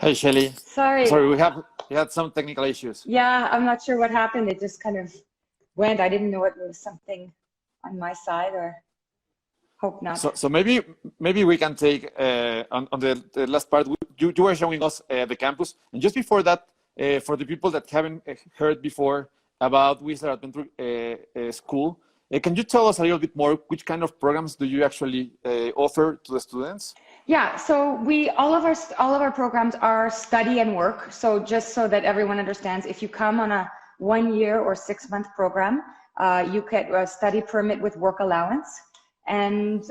Hey Shelly, Sorry. sorry we had some technical issues. Yeah, I'm not sure what happened. It just kind of went. I didn't know it was something on my side, or hope not. So maybe we can take on the last part. You were showing us the campus, and just before that, for the people that haven't heard before about Whistler Adventure School, can you tell us a little bit more? Which kind of programs do you actually offer to the students? Yeah, so all of our programs are study and work. So just so that everyone understands, if you come on a 1 year or 6 month program, you get a study permit with work allowance. And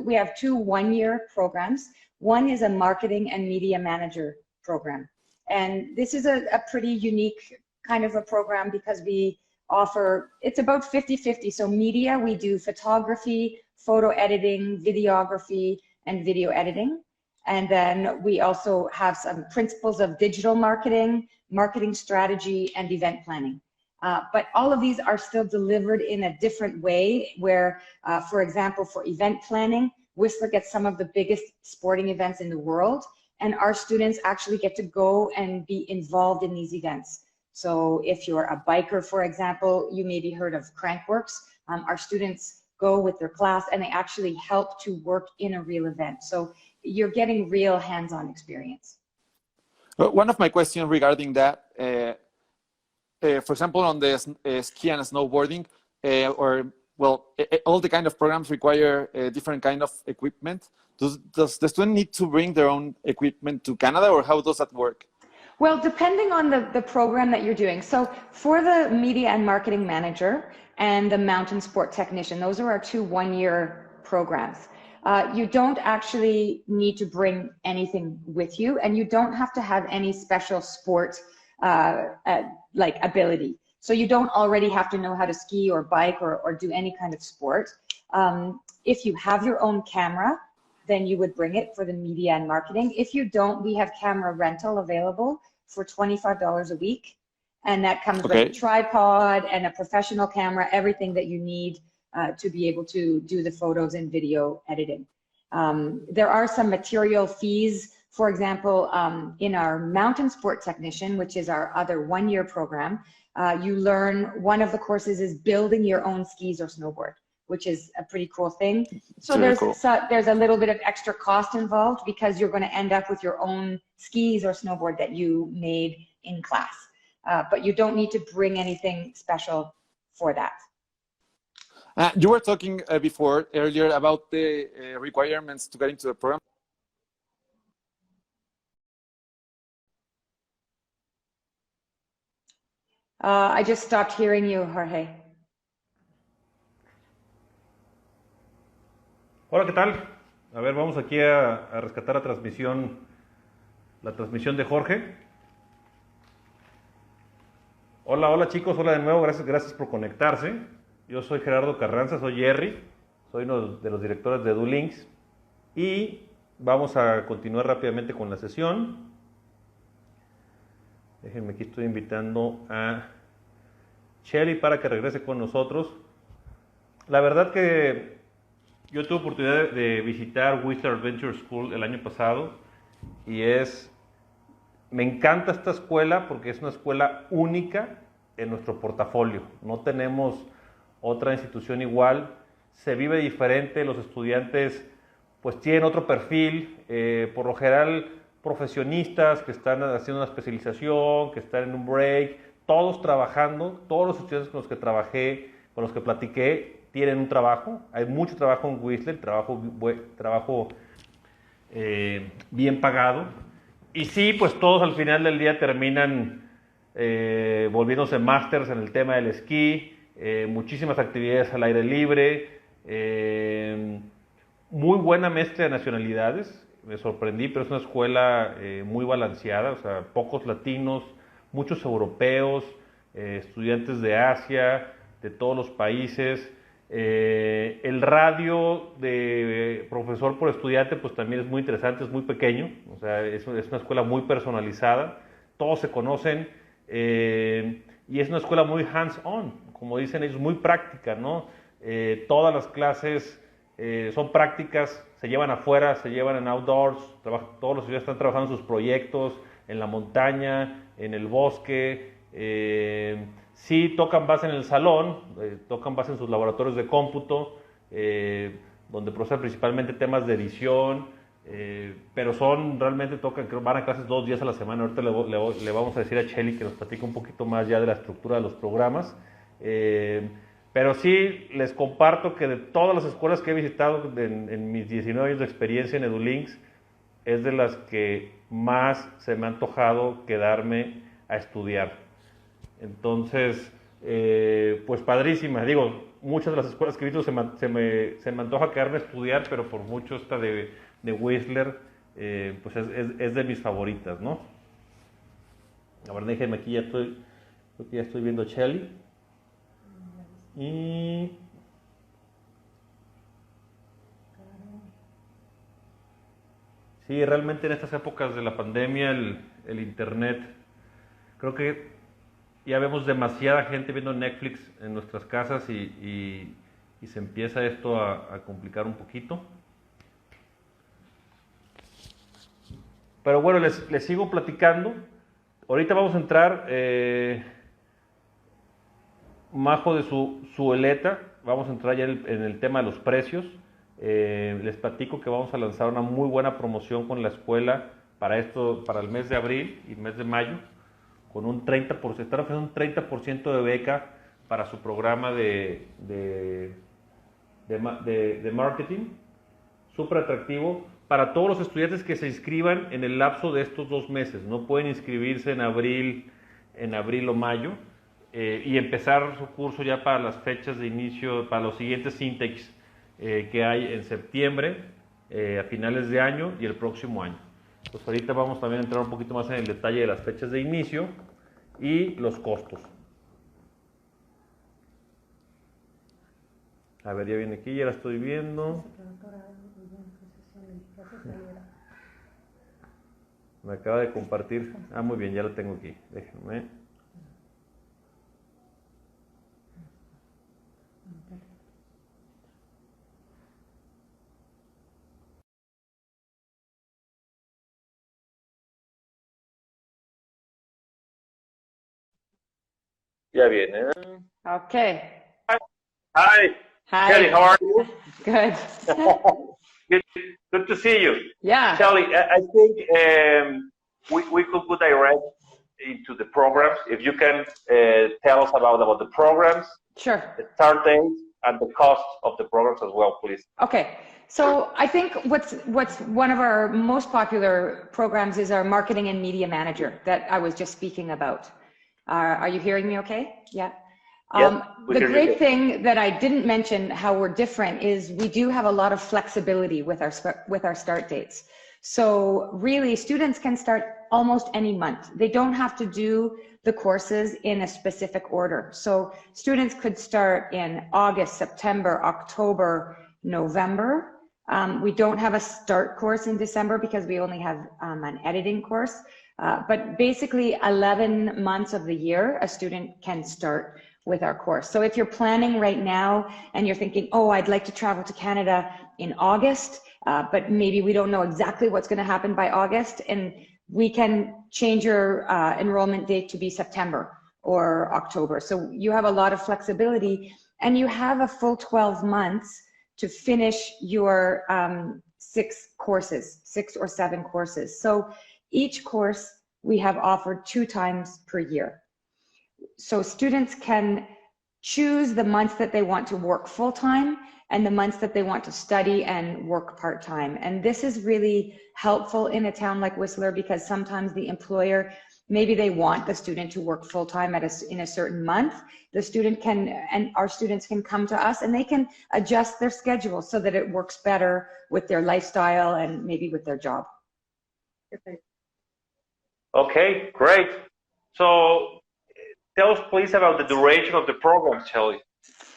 we have two 1 year programs. One is a marketing and media manager program. And this is a pretty unique kind of a program because we offer, it's about 50-50. So media, we do photography, photo editing, videography, and video editing. And then we also have some principles of digital marketing, marketing strategy, and event planning. But all of these are still delivered in a different way where, for example, for event planning, Whistler gets some of the biggest sporting events in the world, and our students actually get to go and be involved in these events. So if you're a biker, for example, you maybe heard of Crankworks. Our students go with their class and they actually help to work in a real event. So you're getting real hands-on experience. One of my questions regarding that, for example, on the ski and snowboarding, all the kind of programs require a different kind of equipment. Does the student need to bring their own equipment to Canada, or how does that work? Well, depending on the program that you're doing. So for the media and marketing manager and the mountain sport technician, those are our two 1 year programs. You don't actually need to bring anything with you, and you don't have to have any special sport like ability. So you don't already have to know how to ski or bike or do any kind of sport. If you have your own camera, then you would bring it for the media and marketing. If you don't, we have camera rental available for $25 a week. And that comes with a tripod and a professional camera, everything that you need to be able to do the photos and video editing. There are some material fees. For example, in our mountain sport technician, which is our other 1 year program, you learn, one of the courses is building your own skis or snowboard, which is a pretty cool thing. So there's a little bit of extra cost involved because you're going to end up with your own skis or snowboard that you made in class. But you don't need to bring anything special for that. You were talking earlier about the requirements to get into the program. I just stopped hearing you, Jorge. Hola, ¿qué tal? A ver, vamos aquí a rescatar la transmisión de Jorge. Hola, hola chicos, hola de nuevo, gracias por conectarse. Yo soy Gerardo Carranza, soy Jerry, soy uno de los directores de EduLinks y vamos a continuar rápidamente con la sesión. Déjenme, aquí estoy invitando a Shelly para que regrese con nosotros. La verdad que yo tuve oportunidad de visitar Whistler Adventure School el año pasado y me encanta esta escuela porque es una escuela única en nuestro portafolio. No tenemos otra institución igual, se vive diferente, los estudiantes pues tienen otro perfil, por lo general profesionistas que están haciendo una especialización, que están en un break, todos trabajando, todos los estudiantes con los que trabajé, con los que platiqué, tienen un trabajo. Hay mucho trabajo en Whistler, trabajo bien pagado. Y sí, pues todos al final del día terminan volviéndose másters en el tema del esquí, muchísimas actividades al aire libre, muy buena mezcla de nacionalidades. Me sorprendí, pero es una escuela muy balanceada, o sea, pocos latinos, muchos europeos, estudiantes de Asia, de todos los países. El radio de profesor por estudiante pues también es muy interesante, es muy pequeño, o sea, es una escuela muy personalizada, todos se conocen y es una escuela muy hands-on, como dicen ellos, muy práctica, ¿no? Todas las clases son prácticas, se llevan afuera, se llevan en outdoors, todos los estudiantes están trabajando en sus proyectos, en la montaña, en el bosque, sí tocan base en el salón, tocan base en sus laboratorios de cómputo, donde procesan principalmente temas de edición, pero son, realmente tocan, creo, van a clases 2 días a la semana. Ahorita le vamos a decir a Chelly que nos platique un poquito más ya de la estructura de los programas. Pero sí les comparto que de todas las escuelas que he visitado en mis 19 años de experiencia en EduLinks, es de las que más se me ha antojado quedarme a estudiar. Entonces, pues padrísima. Digo, muchas de las escuelas que he visto se me antoja quedarme a estudiar, pero por mucho esta de Whistler, pues es de mis favoritas, ¿no? A ver, déjenme aquí, creo que ya estoy viendo a Chelly. Y sí, realmente en estas épocas de la pandemia, el internet, creo que ya vemos demasiada gente viendo Netflix en nuestras casas y se empieza esto a complicar un poquito. Pero bueno, les sigo platicando. Ahorita vamos a entrar, Majo de su eleta, vamos a entrar ya en el tema de los precios. Les platico que vamos a lanzar una muy buena promoción con la escuela para el mes de abril y mes de mayo, con un 30%, están ofreciendo un 30% de beca para su programa de marketing, súper atractivo para todos los estudiantes que se inscriban en el lapso de estos 2 meses. No pueden inscribirse en abril o mayo, y empezar su curso ya para las fechas de inicio, para los siguientes intakes que hay en septiembre, a finales de año y el próximo año. Pues ahorita vamos también a entrar un poquito más en el detalle de las fechas de inicio y los costos. A ver, ya viene aquí, ya la estoy viendo. Me acaba de compartir. Ah, muy bien, ya lo tengo aquí. Déjenme. Ya viene. Okay. Hi. Hi. Kelly, how are you? Good. Good to see you. Yeah. Kelly, I think we could go direct into the programs. If you can tell us about the programs, Sure. the start dates, and the cost of the programs as well, please. Okay. So I think what's one of our most popular programs is our marketing and media manager that I was just speaking about. Are you hearing me okay? Yeah. The great thing that I didn't mention how we're different is we do have a lot of flexibility with our start dates. So really students can start almost any month. They don't have to do the courses in a specific order. So students could start in August, September, October, November. We don't have a start course in December because we only have an editing course. But basically 11 months of the year, a student can start with our course. So if you're planning right now and you're thinking, oh, I'd like to travel to Canada in August, but maybe we don't know exactly what's going to happen by August, and we can change your enrollment date to be September or October. So you have a lot of flexibility, and you have a full 12 months to finish your 6 or 7 courses. So each course we have offered 2 times per year. So students can choose the months that they want to work full-time and the months that they want to study and work part-time. And this is really helpful in a town like Whistler because sometimes the employer, maybe they want the student to work full-time in a certain month. The student can, and our students can come to us and they can adjust their schedule so that it works better with their lifestyle and maybe with their job. Okay, great. So tell us please about the duration of the program, Shelly.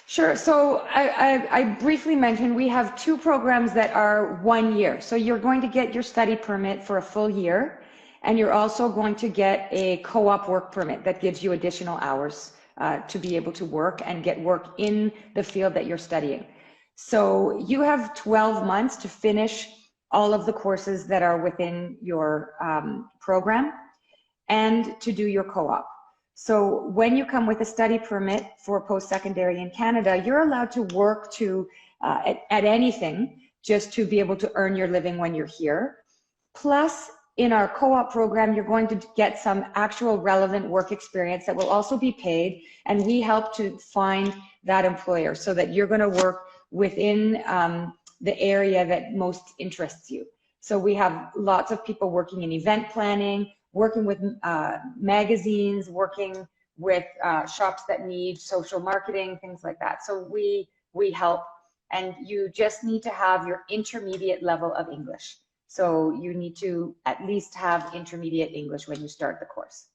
Sure. So I briefly mentioned we have 2 programs that are 1 year. So you're going to get your study permit for a full year, and you're also going to get a co-op work permit that gives you additional hours to be able to work and get work in the field that you're studying. So you have 12 months to finish all of the courses that are within your program and to do your co-op. So when you come with a study permit for post-secondary in Canada, you're allowed to work at anything just to be able to earn your living when you're here. Plus, in our co-op program, you're going to get some actual relevant work experience that will also be paid, and we help to find that employer so that you're going to work within the area that most interests you. So we have lots of people working in event planning, working with magazines, working with shops that need social marketing, things like that. So we help, and you just need to have your intermediate level of English. So you need to at least have intermediate English when you start the course.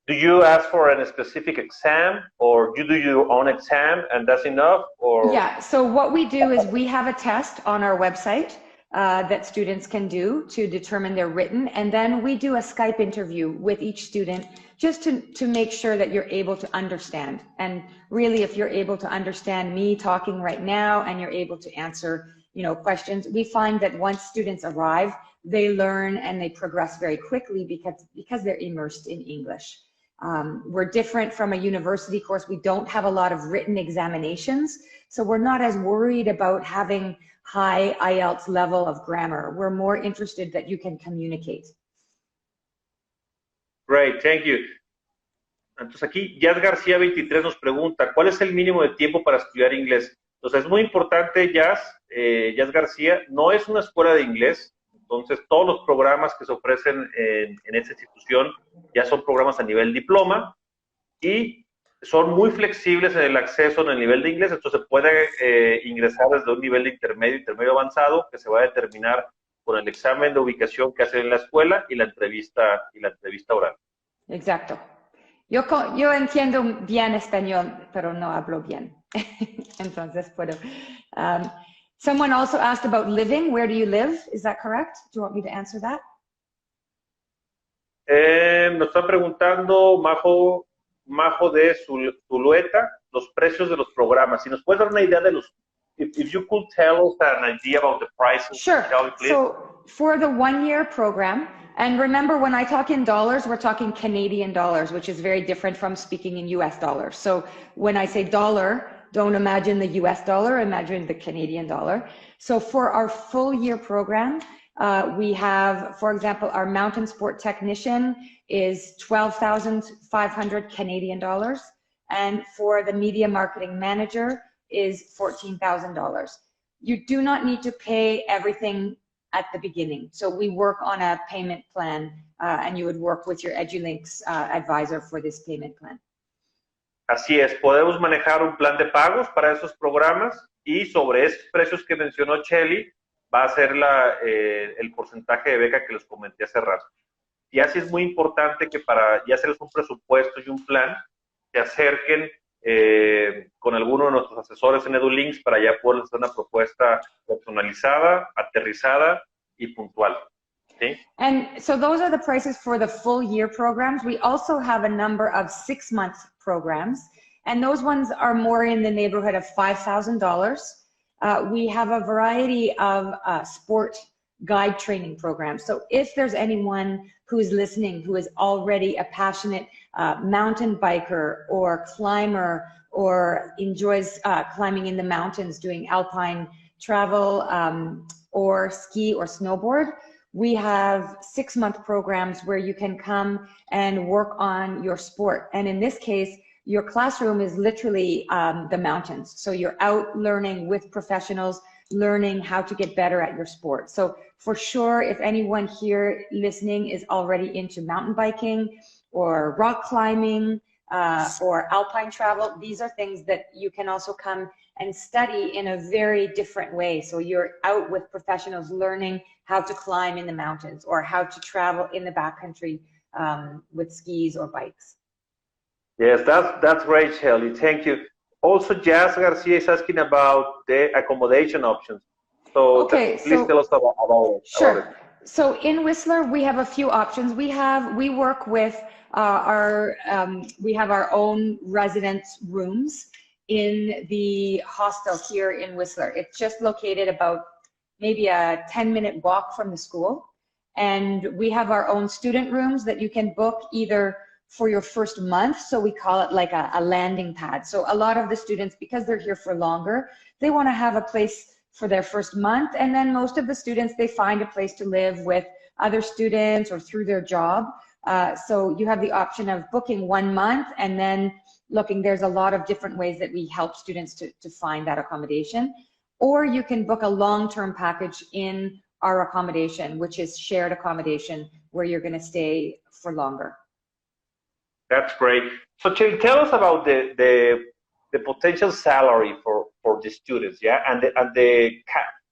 Do you ask for a specific exam, or you do your own exam and that's enough? Or yeah, so what we do is we have a test on our website that students can do to determine their written, and then we do a Skype interview with each student just to make sure that you're able to understand. And really, if you're able to understand me talking right now and you're able to answer questions, we find that once students arrive, they learn and they progress very quickly because they're immersed in English. We're different from a university course. We don't have a lot of written examinations, so we're not as worried about having high IELTS level of grammar. We're more interested that you can communicate. Great, thank you. Entonces aquí Jazz García 23 nos pregunta, ¿cuál es el mínimo de tiempo para estudiar inglés? Entonces es muy importante, Jazz García, no es una escuela de inglés, entonces todos los programas que se ofrecen en esta institución ya son programas a nivel diploma y son muy flexibles en el acceso en el nivel de inglés, entonces se puede ingresar desde un nivel de intermedio avanzado, que se va a determinar con el examen de ubicación que hacen en la escuela y la entrevista oral. Exacto. Yo entiendo bien español, pero no hablo bien. Entonces puedo. Someone also asked about living. Where do you live? Is that correct? Do you want me to answer that? Nos está preguntando Majo de Zulueta, los precios de los programas. Si nos puedes dar una idea de los, if you could tell us an idea about the prices. Sure. Shall we, please? So for the 1-year program, and remember when I talk in dollars, we're talking Canadian dollars, which is very different from speaking in US dollars. So when I say dollar, don't imagine the US dollar, imagine the Canadian dollar. So for our full year program, we have, for example, our mountain sport technician is 12,500 Canadian dollars. And for the media marketing manager is $14,000. You do not need to pay everything at the beginning. So we work on a payment plan and you would work with your EduLinks advisor for this payment plan. Así es, podemos manejar un plan de pagos para esos programas y sobre esos precios que mencionó Shelly va a ser el porcentaje de beca que les comenté hace rato. Y así es muy importante que para ya hacerles un presupuesto y un plan, se acerquen con alguno de nuestros asesores en EduLinks para ya poder hacer una propuesta personalizada, aterrizada y puntual. ¿Sí? And so those are the prices for the full year programs. We also have a number of 6-month programs, and those ones are more in the neighborhood of $5,000. We have a variety of sport guide training programs. So if there's anyone who's listening who is already a passionate mountain biker or climber or enjoys climbing in the mountains, doing alpine travel or ski or snowboard, we have 6-month programs where you can come and work on your sport. And in this case, your classroom is literally the mountains. So you're out learning with professionals, learning how to get better at your sport. So for sure, if anyone here listening is already into mountain biking or rock climbing or alpine travel, these are things that you can also come and study in a very different way. So you're out with professionals learning how to climb in the mountains or how to travel in the backcountry with skis or bikes. Yes, that's great, Shelly. Thank you. Also, Jazz Garcia is asking about the accommodation options. So please tell us about it. Sure. So in Whistler, we have a few options. We work with we have our own residence rooms in the hostel here in Whistler. It's just located about maybe a 10-minute walk from the school. And we have our own student rooms that you can book either for your first month, so we call it like a landing pad. So a lot of the students, because they're here for longer, they want to have a place for their first month, and then most of the students, they find a place to live with other students or through their job. So you have the option of booking 1 month and then looking, there's a lot of different ways that we help students to find that accommodation. Or you can book a long-term package in our accommodation, which is shared accommodation, where you're going to stay for longer. That's great. So tell us about the potential salary for the students, yeah, and the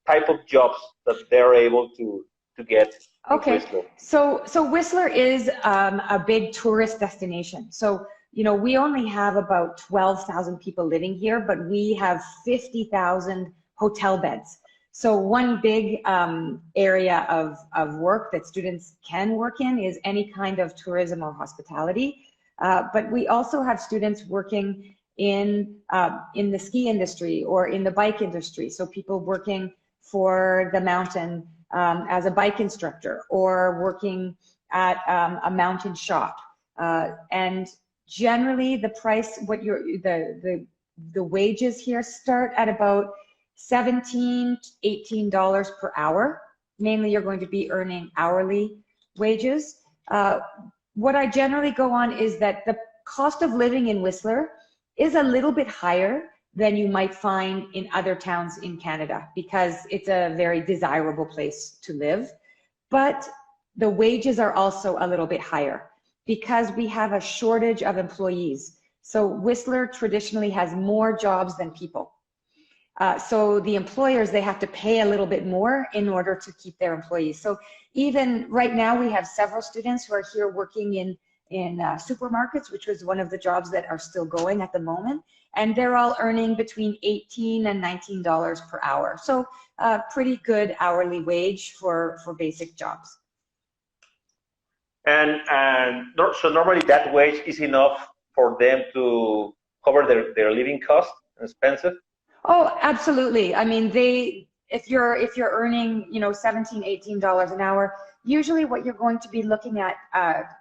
type of jobs that they're able to get. Okay, so Whistler is a big tourist destination. So, you know, we only have about 12,000 people living here, but we have 50,000 hotel beds. So one big area of work that students can work in is any kind of tourism or hospitality. But we also have students working in the ski industry or in the bike industry. So people working for the mountain as a bike instructor, or working at a mountain shop. And generally the price, the wages here start at about $17 to $18 per hour. Mainly you're going to be earning hourly wages. What I generally go on is that the cost of living in Whistler is a little bit higher than you might find in other towns in Canada, because it's a very desirable place to live. But the wages are also a little bit higher because we have a shortage of employees. So Whistler traditionally has more jobs than people. So the employers, they have to pay a little bit more in order to keep their employees. So even right now, we have several students who are here working in supermarkets, which was one of the jobs that are still going at the moment. And they're all earning between $18 and $19 per hour. So pretty good hourly wage for basic jobs. And so normally that wage is enough for them to cover their living costs and expenses? Oh, absolutely. I mean, if you're earning, you know, $17, $18 an hour, usually what you're going to be looking at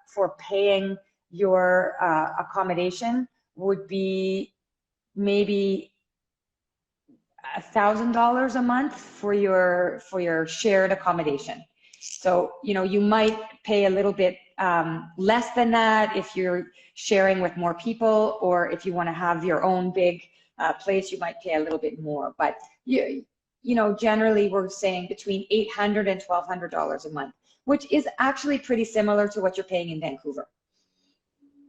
for paying your accommodation would be maybe $1,000 a month for your shared accommodation. So, you know, you might pay a little bit less than that if you're sharing with more people, or if you want to have your own big place, you might pay a little bit more. But you know, generally we're saying between $800 and $1,200 a month, which is actually pretty similar to what you're paying in Vancouver.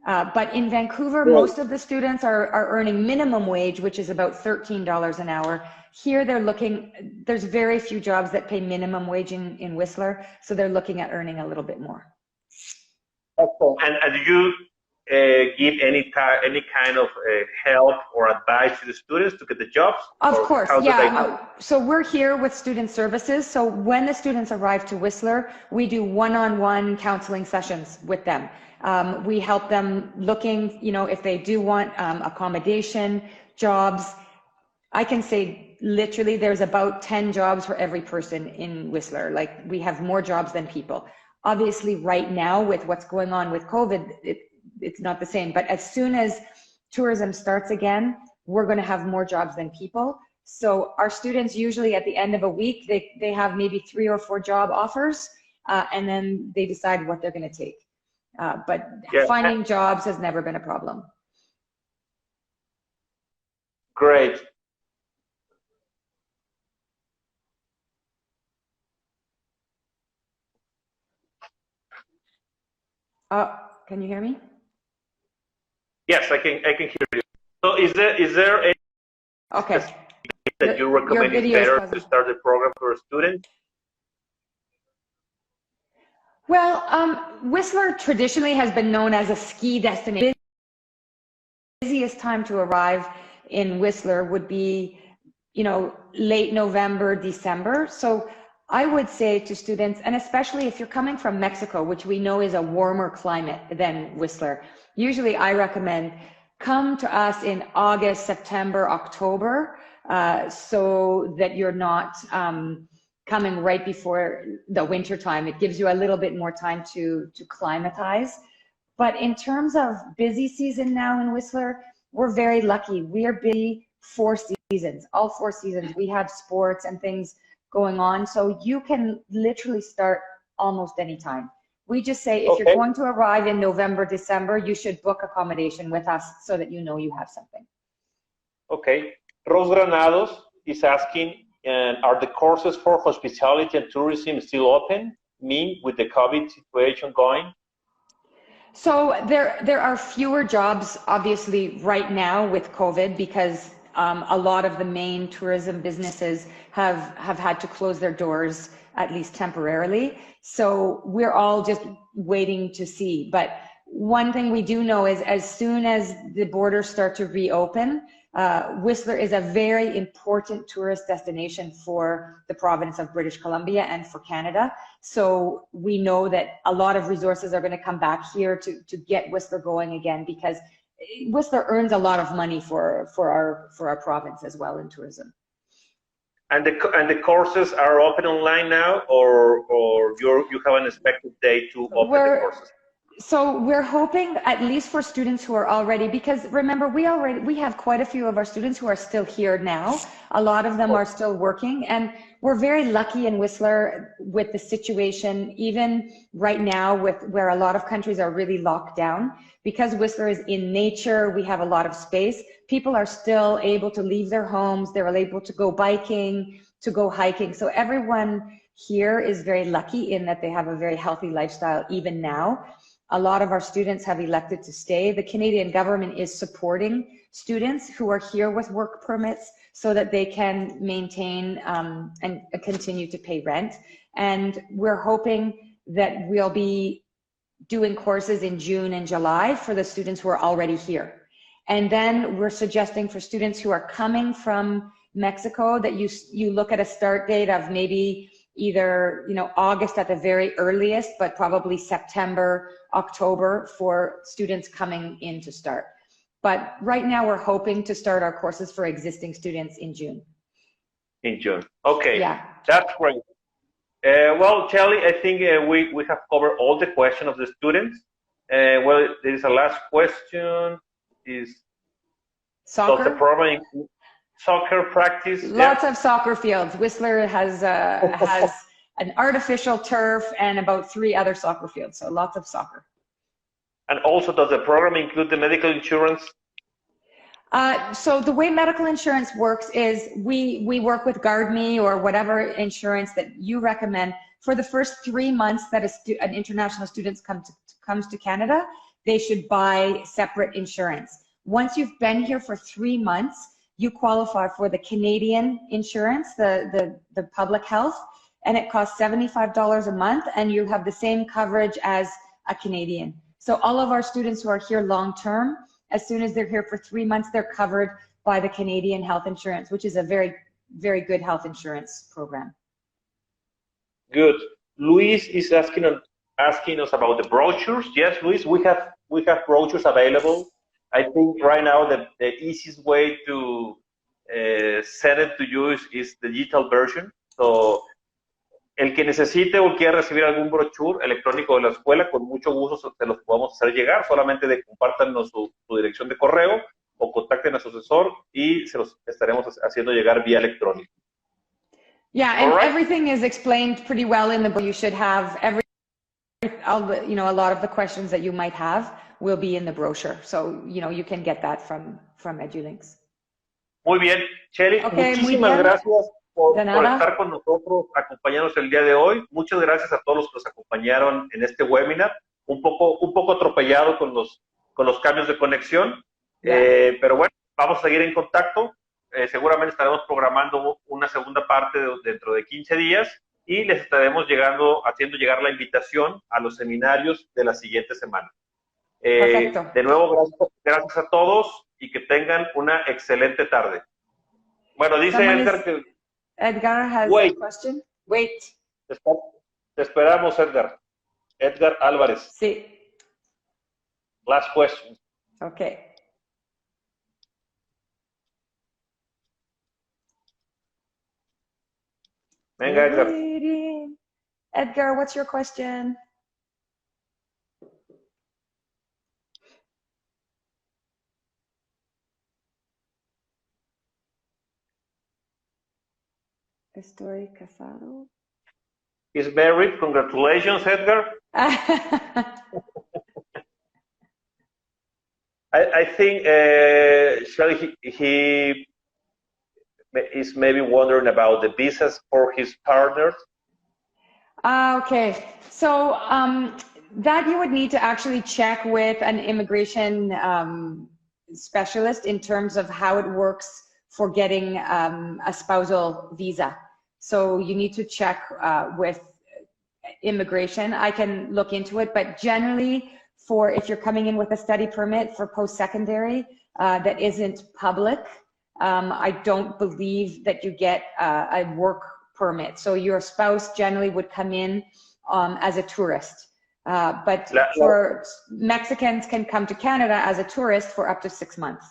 But in Vancouver, most of the students are earning minimum wage, which is about $13 an hour. Here there's very few jobs that pay minimum wage in Whistler, so they're looking at earning a little bit more. And do you give any kind of help or advice to the students to get the jobs? Of course, yeah. So we're here with student services. So when the students arrive to Whistler, we do one-on-one counseling sessions with them. We help them looking, you know, if they do want accommodation, jobs. I can say literally there's about 10 jobs for every person in Whistler. Like, we have more jobs than people. Obviously right now with what's going on with COVID, it's not the same, but as soon as tourism starts again, we're going to have more jobs than people. So our students usually at the end of a week, they have maybe 3 or 4 job offers, and then they decide what they're going to take. But finding jobs has never been a problem. Great. Can you hear me? Yes, I can hear you. So is there any that you recommend is better to start the program for a student? Well, Whistler traditionally has been known as a ski destination. The busiest time to arrive in Whistler would be, you know, late November, December. So I would say to students, and especially if you're coming from Mexico, which we know is a warmer climate than Whistler, usually I recommend come to us in August, September, October, so that you're not coming right before the winter time. It gives you a little bit more time to climatize. But in terms of busy season now in Whistler, we're very lucky. We are busy 4 seasons, all 4 seasons. We have sports and things going on. So you can literally start almost any time. We just say, if you're going to arrive in November, December, you should book accommodation with us so that you know you have something. Okay. Ros Granados is asking, are the courses for hospitality and tourism still open, with the COVID situation going? So there are fewer jobs, obviously, right now with COVID, because a lot of the main tourism businesses have had to close their doors, at least temporarily. So we're all just waiting to see. But one thing we do know is, as soon as the borders start to reopen, Whistler is a very important tourist destination for the province of British Columbia and for Canada. So we know that a lot of resources are going to come back here to get Whistler going again, because Whistler earns a lot of money for our province as well in tourism. And the courses are open online now, or you have an expected date to open the courses? So we're hoping, at least for students who are already, because remember, we have quite a few of our students who are still here now. A lot of them are still working, and we're very lucky in Whistler with the situation, even right now, with where a lot of countries are really locked down. Because Whistler is in nature, we have a lot of space. People are still able to leave their homes. They're able to go biking, to go hiking. So everyone here is very lucky in that they have a very healthy lifestyle even now. A lot of our students have elected to stay. The Canadian government is supporting students who are here with work permits so that they can maintain and continue to pay rent. And we're hoping that we'll be doing courses in June and July for the students who are already here. And then we're suggesting for students who are coming from Mexico that you look at a start date of maybe either August at the very earliest, but probably September, October for students coming in to start. But right now we're hoping to start our courses for existing students in June. In June. Okay. Yeah. That's great. Well, Charlie, I think we have covered all the questions of the students. Well, there is a last question. Is soccer? Does the program include soccer practice? Lots of soccer fields. Whistler has an artificial turf and about 3 other soccer fields, so lots of soccer. And also, does the program include the medical insurance? So the way medical insurance works is we work with GuardMe or whatever insurance that you recommend. For the first 3 months that an international student comes to Canada, they should buy separate insurance. Once you've been here for 3 months, you qualify for the Canadian insurance, the public health, and it costs $75 a month, and you have the same coverage as a Canadian. So all of our students who are here long-term, as soon as they're here for 3 months, they're covered by the Canadian health insurance, which is a very, very good health insurance program. Good. Luis is asking us about the brochures. Yes, Luis, we have brochures available. I think right now the easiest way to send it to you is the digital version. So, el que necesite o quiera recibir algún brochure electrónico de la escuela, con mucho gusto se los podemos hacer llegar. Solamente compártanos su dirección de correo o contacten a su asesor y se los estaremos haciendo llegar vía electrónica. Yeah, and everything is explained pretty well in the book. You should have a lot of the questions that you might have will be in the brochure. So, you can get that from EduLinks. Muy bien, Shelly, okay, muchísimas gracias por estar con nosotros, acompañarnos el día de hoy. Muchas gracias a todos los que nos acompañaron en este webinar. Un poco atropellado con los cambios de conexión, pero bueno, vamos a seguir en contacto. Seguramente estaremos programando una segunda parte dentro de 15 días y les estaremos haciendo llegar la invitación a los seminarios de la siguiente semana. Perfecto. De nuevo, gracias a todos y que tengan una excelente tarde. Bueno, dice Edgar que... Edgar has a question. Wait. Te esperamos, Edgar. Edgar Álvarez. Sí. Last question. Okay. Venga, Edgar. Waiting. Edgar, what's your question? Estoy casado. He's married. Congratulations, Edgar. I think Shelly, he is maybe wondering about the visas for his partners. Okay, so that you would need to actually check with an immigration specialist in terms of how it works for getting a spousal visa. So you need to check with immigration. I can look into it, but generally for if you're coming in with a study permit for post-secondary that isn't public, I don't believe that you get a work permit. So your spouse generally would come in as a tourist. But for Mexicans can come to Canada as a tourist for up to 6 months.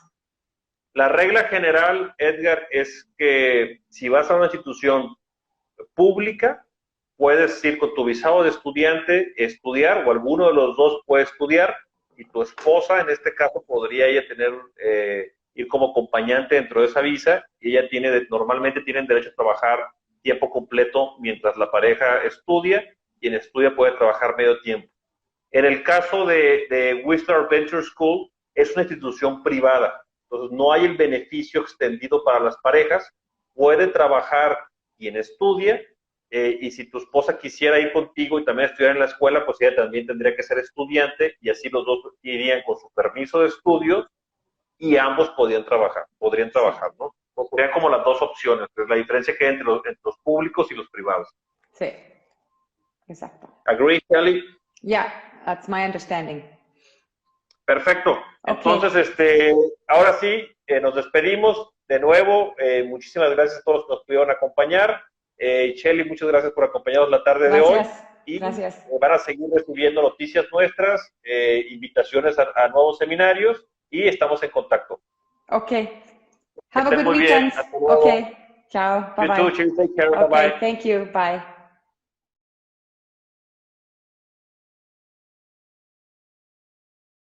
La regla general, Edgar, es que si vas a una institución pública, puedes ir con tu visado de estudiante, estudiar, o alguno de los dos puede estudiar, y tu esposa, en este caso, podría ella tener, ir como acompañante dentro de esa visa, y ella normalmente tienen derecho a trabajar tiempo completo mientras la pareja estudia, quien estudia puede trabajar medio tiempo. En el caso de Whistler Adventure School, es una institución privada, entonces no hay el beneficio extendido para las parejas, puede trabajar quien estudia, y si tu esposa quisiera ir contigo y también estudiar en la escuela, pues ella también tendría que ser estudiante, y así los dos irían con su permiso de estudio, y ambos podrían trabajar, ¿no? O serían como las dos opciones, pues la diferencia que hay entre los públicos y los privados. Sí, exacto. Agree, Kelly? Yeah, that's my understanding. Perfecto. Okay. Entonces, ahora sí, nos despedimos de nuevo. Muchísimas gracias a todos los que nos pudieron acompañar. Shelly, muchas gracias por acompañarnos la tarde de hoy. Y gracias. Van a seguir recibiendo noticias nuestras, invitaciones a nuevos seminarios, y estamos en contacto. Okay. Have a good muy weekend. Bien. Hasta luego. Okay. Ciao. Bye-bye. You too, Shelly. Take care. Okay, Bye-bye. thank you. Bye.